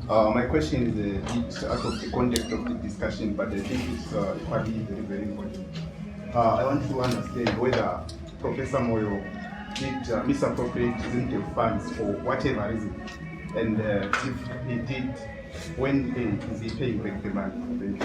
My question is a bit out of the context of the discussion, but I think it's probably very, very important. I want to understand whether Professor Moyo did misappropriate Zimdef funds for whatever reason, and if he did, when is he paying back the money?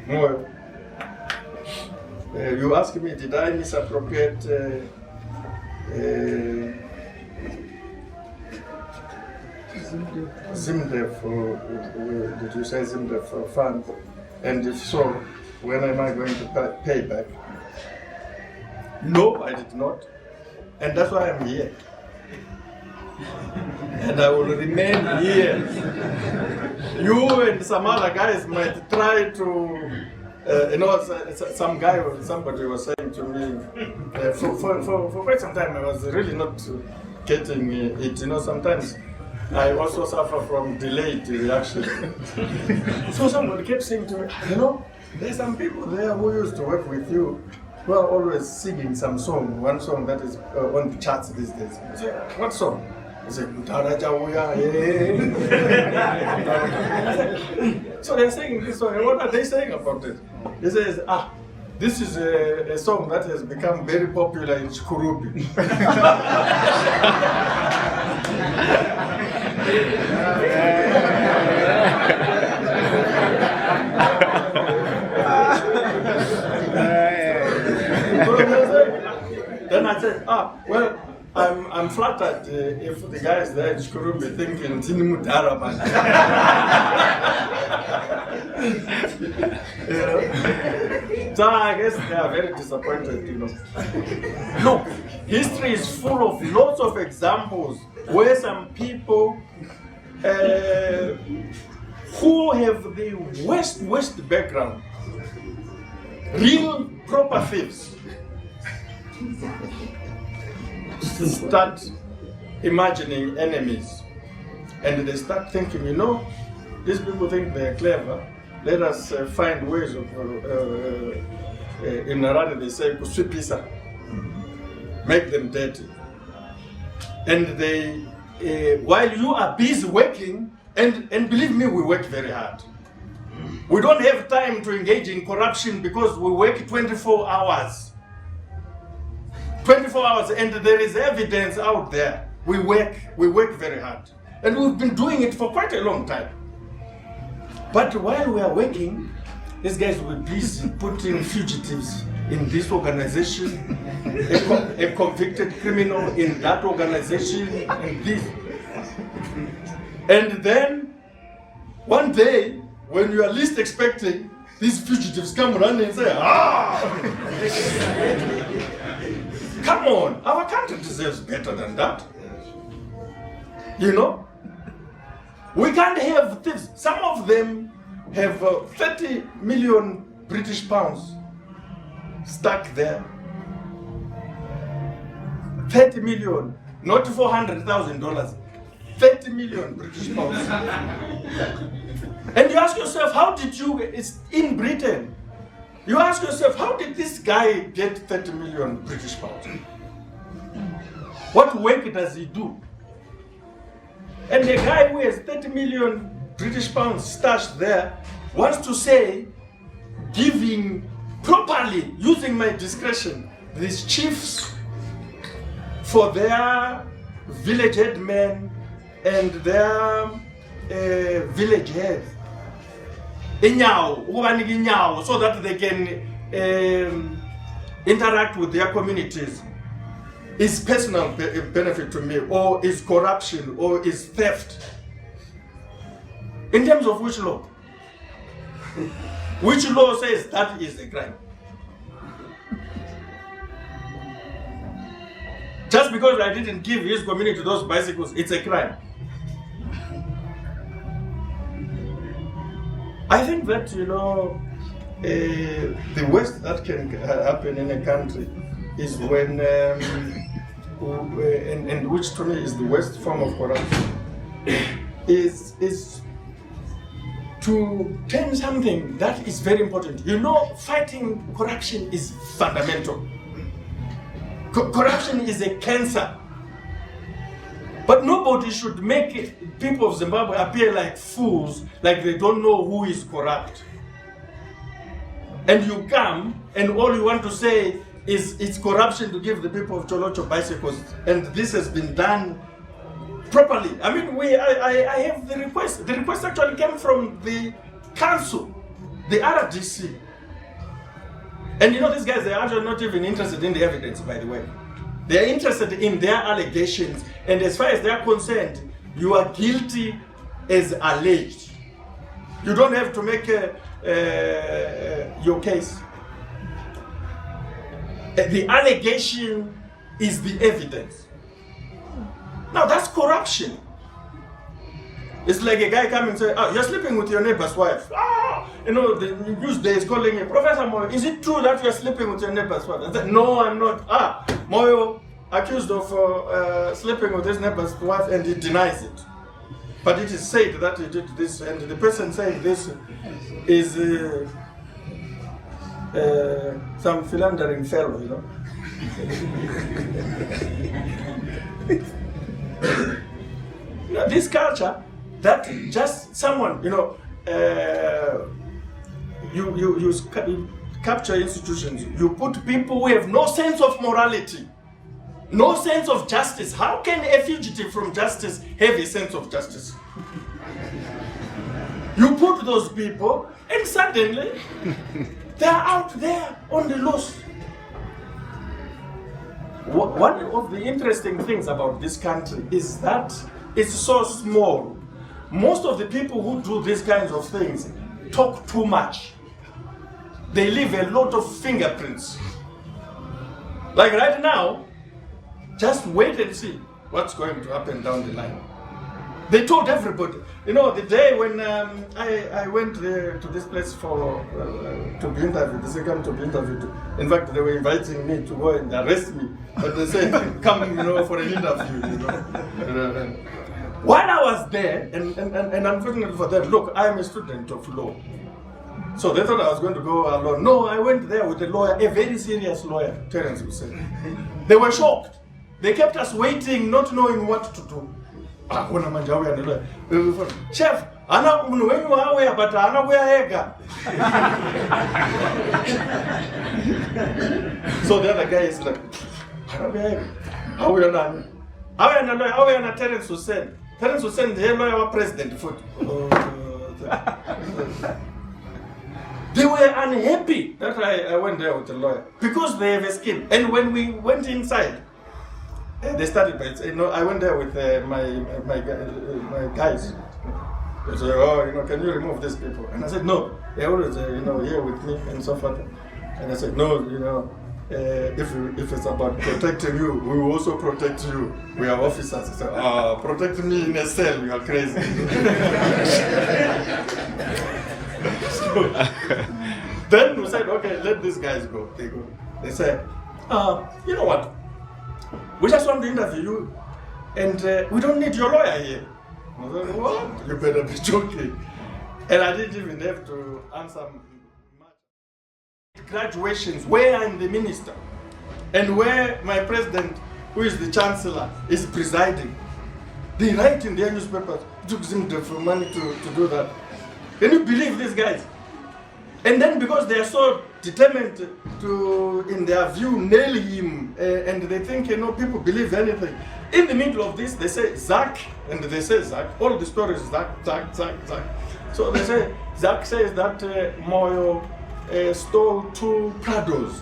Moyo, you asked me, did I misappropriate Zimdef, or did you say Zimdef funds? And if so, when am I going to pay back? No, I did not. And that's why I'm here. And I will remain here. You and some other guys might try to, some guy or somebody was saying to me, for quite some time I was really not getting it. Sometimes I also suffer from delayed reaction. So somebody kept saying to me, there's some people there who used to work with you who are always singing some song, one song that is on the charts these days. I said, what song? He said, so they're saying this song, and what are they saying about it? He says, this is a song that has become very popular in Chikurubi. Then I said, well, I'm flattered if the guys there in Chikurubi thinking Tinimudara man. So I guess they are very disappointed, Look, history is full of lots of examples where some people who have the worst background, real proper thieves, start imagining enemies, and they start thinking, these people think they're clever. Let us find ways of, in Narada they say, kuswipisa, make them dirty. And they, while you are busy working, and believe me, we work very hard. We don't have time to engage in corruption because we work 24 hours. 24 hours, and there is evidence out there. We work very hard. And we've been doing it for quite a long time. But while we are working, these guys will be busy putting fugitives in this organization, a convicted criminal in that organization, and this. And then, one day, when you are least expecting, these fugitives come running and say, come on, our country deserves better than that. We can't have thieves. Some of them have 30 million British pounds stuck there. 30 million, not $400,000. 30 million British pounds. And you ask yourself, it's in Britain. You ask yourself, how did this guy get 30 million British pounds? What work does he do? And the guy who has 30 million British pounds stashed there wants to say, giving properly, using my discretion, these chiefs for their village headmen and their village heads, so that they can interact with their communities, is personal benefit to me, or is corruption, or is theft? In terms of which law? Which law says that is a crime? Just because I didn't give his community those bicycles, it's a crime. I think that, the worst that can happen in a country is when, and which to me is the worst form of corruption, is to turn something that is very important. Fighting corruption is fundamental. Corruption is a cancer. But nobody should make people of Zimbabwe appear like fools, like they don't know who is corrupt. And you come, and all you want to say is it's corruption to give the people of Cholocho bicycles, and this has been done properly. I mean, I have the request. The request actually came from the council, the RDC. And you know, these guys, they're actually not even interested in the evidence, by the way. They're interested in their allegations, and as far as they're concerned, you are guilty as alleged. You don't have to make your case. The allegation is the evidence. Now that's corruption. It's like a guy coming and say, "Oh, you're sleeping with your neighbor's wife." You know, the news day is calling me, "Professor Moyo, is it true that you're sleeping with your neighbor's wife?" I said, "No, I'm not." Moyo accused of sleeping with his neighbor's wife, and he denies it. But it is said that he did this, and the person saying this is some philandering fellow, you know. You know, this culture, that just someone, you know, you capture institutions, you put people who have no sense of morality, no sense of justice. How can a fugitive from justice have a sense of justice? You put those people, and suddenly they are out there on the loose. One of the interesting things about this country is that it's so small. Most of the people who do these kinds of things talk too much. They leave a lot of fingerprints. Like right now, just wait and see what's going to happen down the line. They told everybody. You know, the day when I went there to this place for to be interviewed, they said come to be interviewed. In fact, they were inviting me to go and arrest me, but they said come, you know, for an interview. You know. While I was there, and unfortunately for them, look, I am a student of law, so they thought I was going to go alone. No, I went there with a lawyer, a very serious lawyer, Terence Hussein. They were shocked. They kept us waiting, not knowing what to do. Chef, ana munhu wenyu wauya but ana kuya ega. So the other guy is like, ana kuya ega. Auya nani? Auya na Terence Hussein. Terence Hussein the lawyer wa president foot. They were unhappy that I went there with the lawyer because they have a scheme. And when we went inside, they started by saying, "No, I went there with my guys." They said, "Oh, you know, can you remove these people?" And I said, "No, they're always, you know, here with me and so forth." And I said, "No, you know, if it's about protecting you, we will also protect you. We are officers." I said, "Protect me in a cell? You are crazy." So, then we said, "Okay, let these guys go." They go. They said, "You know what? We just want to interview you, and we don't need your lawyer here." I said, "What? You better be joking." And I didn't even have to answer much. Graduations where I'm the minister, and where my president, who is the chancellor, is presiding. They write in their newspapers, it took Zimdef for money to do that. Can you believe these guys? And then because they are so determined to, in their view, nail him, and they think, you know, people believe anything. In the middle of this, they say Zach, and they say Zach. All the stories, Zach. So they say, Zach says that Moyo stole 2 Prados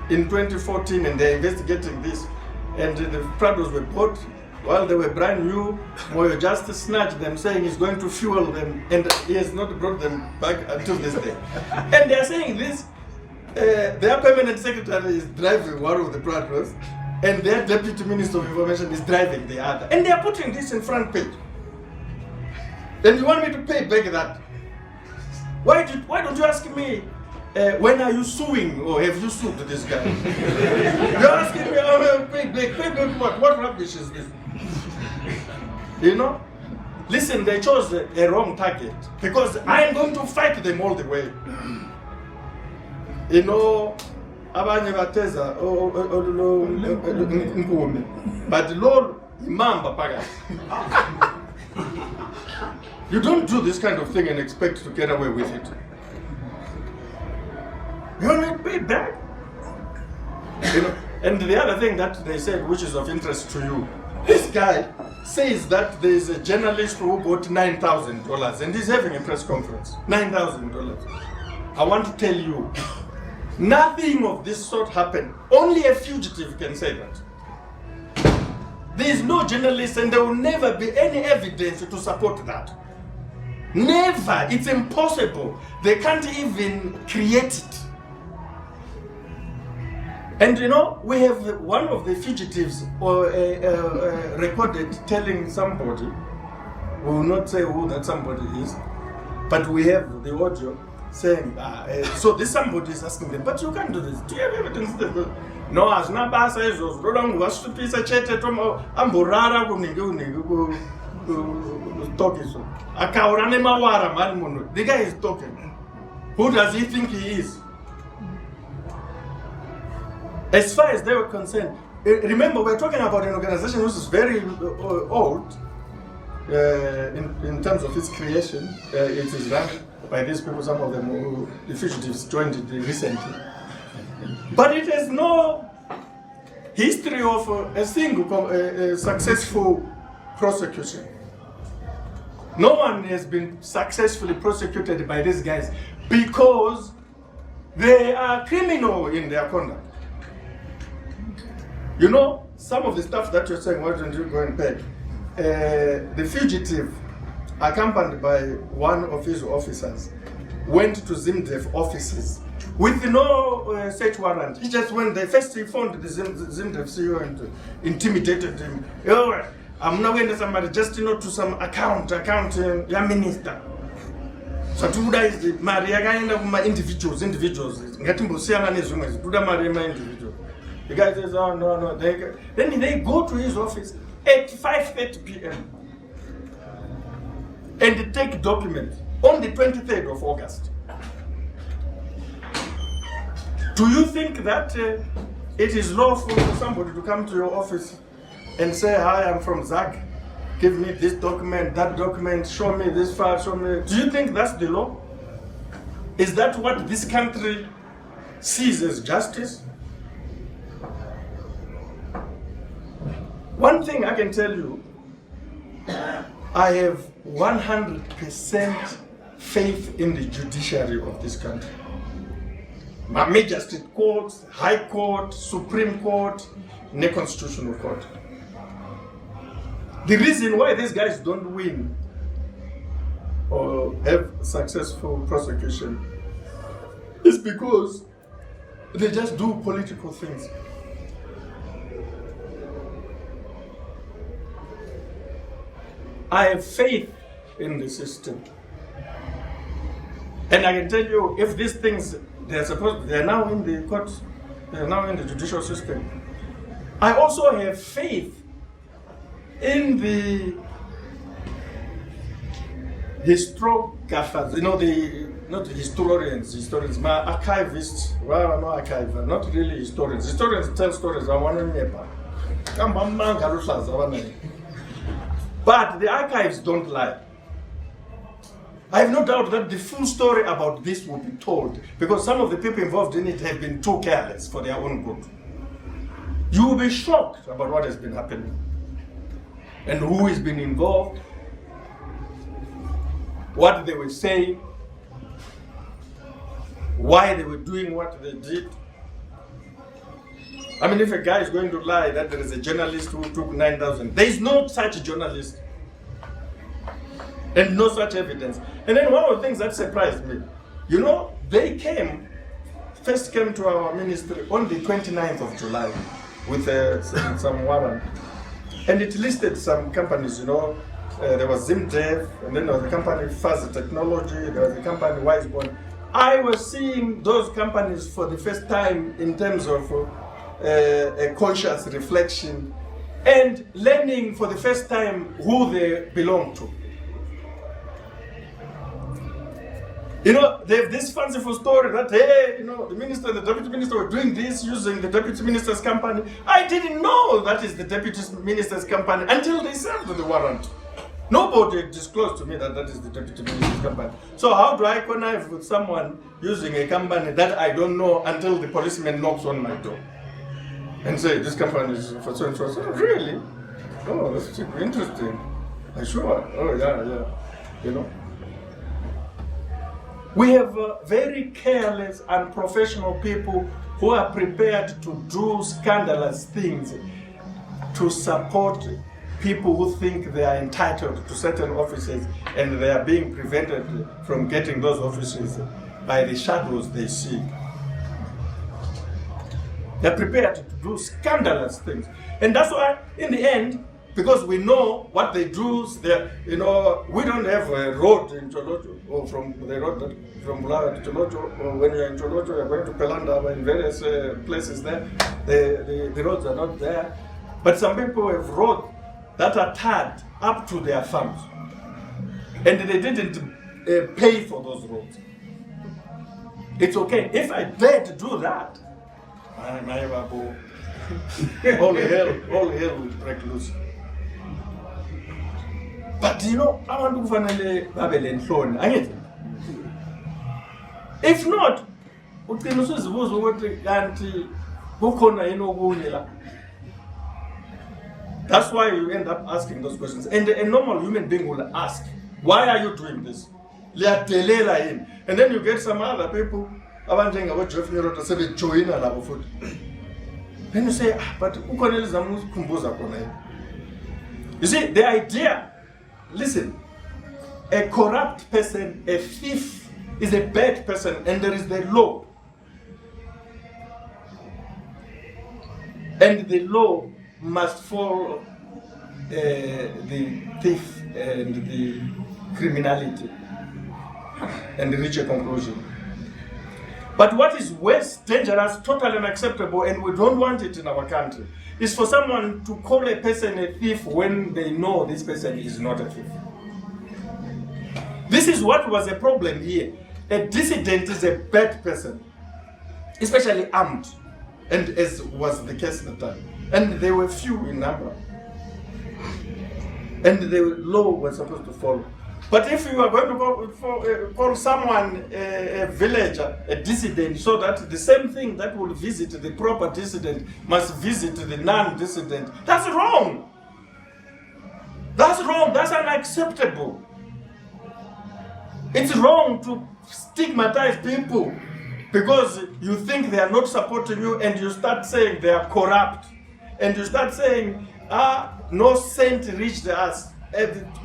in 2014, and they're investigating this. And the Prados were bought while they were brand new. Moyo just snatched them, saying he's going to fuel them, and he has not brought them back until this day. And they are saying this. Their permanent secretary is driving one of the Prados, and their deputy minister of information is driving the other. And they are putting this in front page. And you want me to pay back that? Why don't you ask me, when are you suing, or have you sued this guy? You're asking me, pay back what? What rubbish is this? You know? Listen, they chose a wrong target, because I am going to fight them all the way. You know, abanye bateza but Lord, Imamba Pagas. You don't do this kind of thing and expect to get away with it. You need pay back. You know, and the other thing that they said, which is of interest to you, this guy says that there is a journalist who got $9,000 and he's having a press conference. $9,000. I want to tell you, nothing of this sort happened. Only a fugitive can say that. There is no journalist and there will never be any evidence to support that. Never. It's impossible. They can't even create it. And you know, we have one of the fugitives recorded telling somebody, we will not say who that somebody is, but we have the audio saying, so this somebody is asking them, but you can't do this. Do you have evidence? No, as nabasa is rolong was to piece a chat at Amburara talking. The guy is talking. Who does he think he is? As far as they were concerned, remember we're talking about an organization which is very old in terms of its creation. It is run by these people, some of them who, the fugitives joined it recently. But it has no history of a single successful prosecution. No one has been successfully prosecuted by these guys because they are criminal in their conduct. You know, some of the stuff that you're saying, why don't you go and pay? The fugitive, accompanied by one of his officers, went to Zimdef offices with no search warrant. He just went there. First he phoned the Zimdef CEO and intimidated him. Oh, I'm not going to somebody just to some account, your minister. So to is the Maria individuals. The guy says, oh, no. Then they go to his office at 5:30 p.m. and take documents on the 23rd of August. Do you think that it is lawful for somebody to come to your office and say, hi, I'm from Zag, give me this document, that document, show me this file, show me... Do you think that's the law? Is that what this country sees as justice? One thing I can tell you, I have 100% faith in the judiciary of this country. My Majestic Courts, High Court, Supreme Court, and the Constitutional Court. The reason why these guys don't win or have successful prosecution is because they just do political things. I have faith in the system. And I can tell you, if these things, they're now in the courts, they're now in the judicial system. I also have faith in the historiographers, not the historians, my archivists, well, no archivists, not really historians. Historians tell stories, I want to never. But the archives don't lie. I have no doubt that the full story about this will be told because some of the people involved in it have been too careless for their own good. You will be shocked about what has been happening and who has been involved, what they were saying, why they were doing what they did. I mean, if a guy is going to lie that there is a journalist who took 9,000, there is no such journalist and no such evidence. And then one of the things that surprised me, you know, they first came to our ministry on the 29th of July with some warrant. And it listed some companies, you know, there was Zimdef, and then there was a company Fuzz Technology, there was a company Wisebone. I was seeing those companies for the first time in terms of a conscious reflection and learning for the first time who they belong to. You know, they have this fanciful story that, hey, you know, the minister and the deputy minister were doing this using the deputy minister's company. I didn't know that is the deputy minister's company until they served the warrant. Nobody disclosed to me that that is the deputy minister's company. So how do I connive with someone using a company that I don't know until the policeman knocks on my door and say, this company is for so and so? Oh, really? Oh, that's interesting. Sure. Oh, yeah. You know. We have very careless and professional people who are prepared to do scandalous things to support people who think they are entitled to certain offices and they are being prevented from getting those offices by the shadows they see. They're prepared to do scandalous things. And that's why, in the end, because we know what they do, you know, we don't have a road in Cholocho, or from the road from Bulawayo to Cholocho, or when you're in Cholocho, you're going to Pelanda, in various places there, the roads are not there. But some people have roads that are tarred up to their farms, and they didn't pay for those roads. It's okay. If I dare to do that, all hell will break loose. But you know, abantu kufanele babe lenhloni, angithi? If not, ugcina usuzibuza ukuthi kanti kukhona yini okunye la. That's why you end up asking those questions. And a normal human being will ask, why are you doing this? Liyadelela yini? And then you get some other people, abanjengabo Jeff sebe joina labo futhi. Then you say, but ukhona elizamu ukukhumbuza khona yini? You see, the idea, listen, a corrupt person, a thief, is a bad person, and there is the law. And the law must follow the thief and the criminality and reach a conclusion. But what is worse, dangerous, totally unacceptable, and we don't want it in our country, is for someone to call a person a thief when they know this person is not a thief. This is what was a problem here. A dissident is a bad person, especially armed, and as was the case at the time. And they were few in number. And the law was supposed to follow. But if you are going to call someone a villager, a dissident, so that the same thing that will visit the proper dissident must visit the non-dissident, that's wrong. That's wrong. That's unacceptable. It's wrong to stigmatize people because you think they are not supporting you, and you start saying they are corrupt. And you start saying, no cent reached us.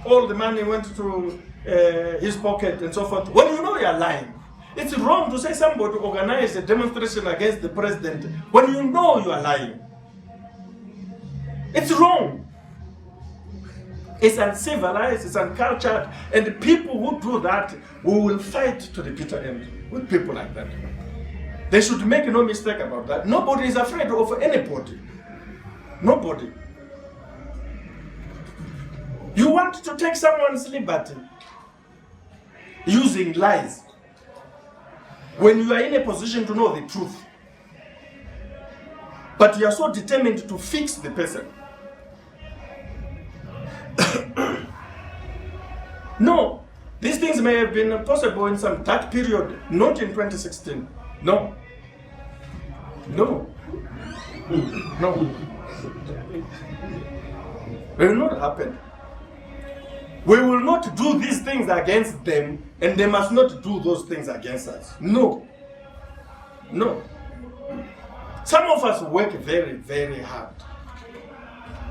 All the money went to his pocket and so forth. When you know you are lying. It's wrong to say somebody organized a demonstration against the president when you know you are lying. It's wrong. It's uncivilized, it's uncultured, and people who do that, we will fight to the bitter end with people like that. They should make no mistake about that. Nobody is afraid of anybody. Nobody. You want to take someone's liberty using lies when you are in a position to know the truth, but you are so determined to fix the person. No, these things may have been possible in some dark period, not in 2016. No. It will not happen. We will not do these things against them, and they must not do those things against us. No. Some of us work very, very hard.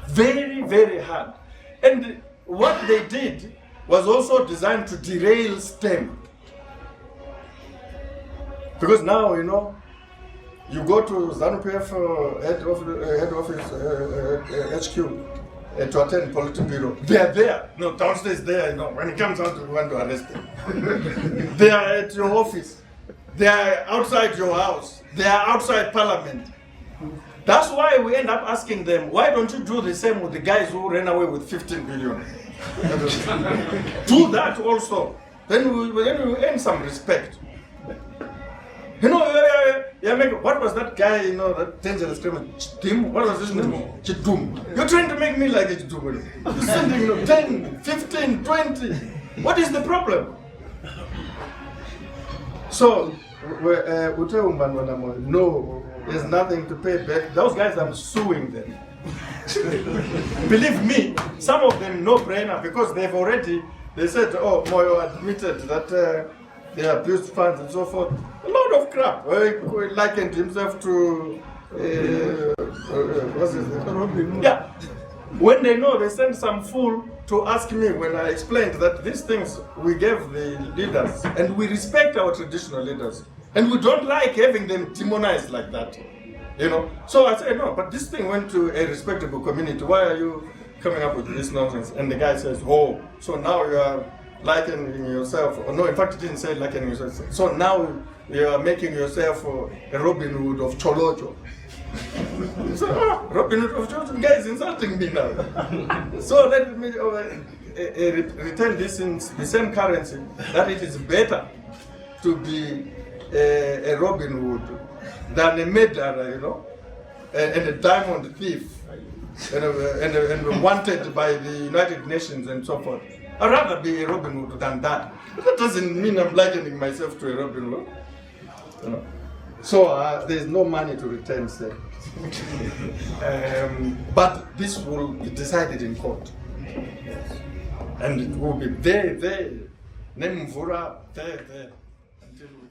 Very, very hard. And what they did was also designed to derail STEM. Because now, you know, you go to ZANU-PF head office, HQ, to attend Politburo. They are there. No, downstairs there, you know, when it comes out, we want to arrest them. They are at your office. They are outside your house. They are outside Parliament. That's why we end up asking them, why don't you do the same with the guys who ran away with 15 billion? Do that also. then we earn some respect. You know, what was that guy, you know, that dangerous criminal? Chidim? What was his name? Chidum. You're trying to make me like a Chidum. You're sending, you know, 10, 15, 20. What is the problem? So, no, there's nothing to pay back. Those guys, I'm suing them. Believe me, some of them no-brainer because they said, oh, Moyo admitted that they abused funds and so forth. A lot of crap. He likened himself to, what's his name? Robin Hood. Yeah. When they know, they send some fool to ask me when I explained that these things we gave the leaders and we respect our traditional leaders and we don't like having them demonized like that. You know, so I said, no, but this thing went to a respectable community. Why are you coming up with this nonsense? And the guy says, oh, so now you are likening yourself. Or no, in fact, he didn't say likening yourself. So now you are making yourself a Robin Hood of Cholocho. So, Robin Hood of Cholocho, the guy is insulting me now. So let me return this in the same currency, that it is better to be a Robin Hood than a murderer, you know, and a diamond thief, and wanted by the United Nations and so forth. I'd rather be a Robin Hood than that. But that doesn't mean I'm likening myself to a Robin Hood. You know? So there's no money to return, say. But this will be decided in court. And it will be there, Nemvura, there, until we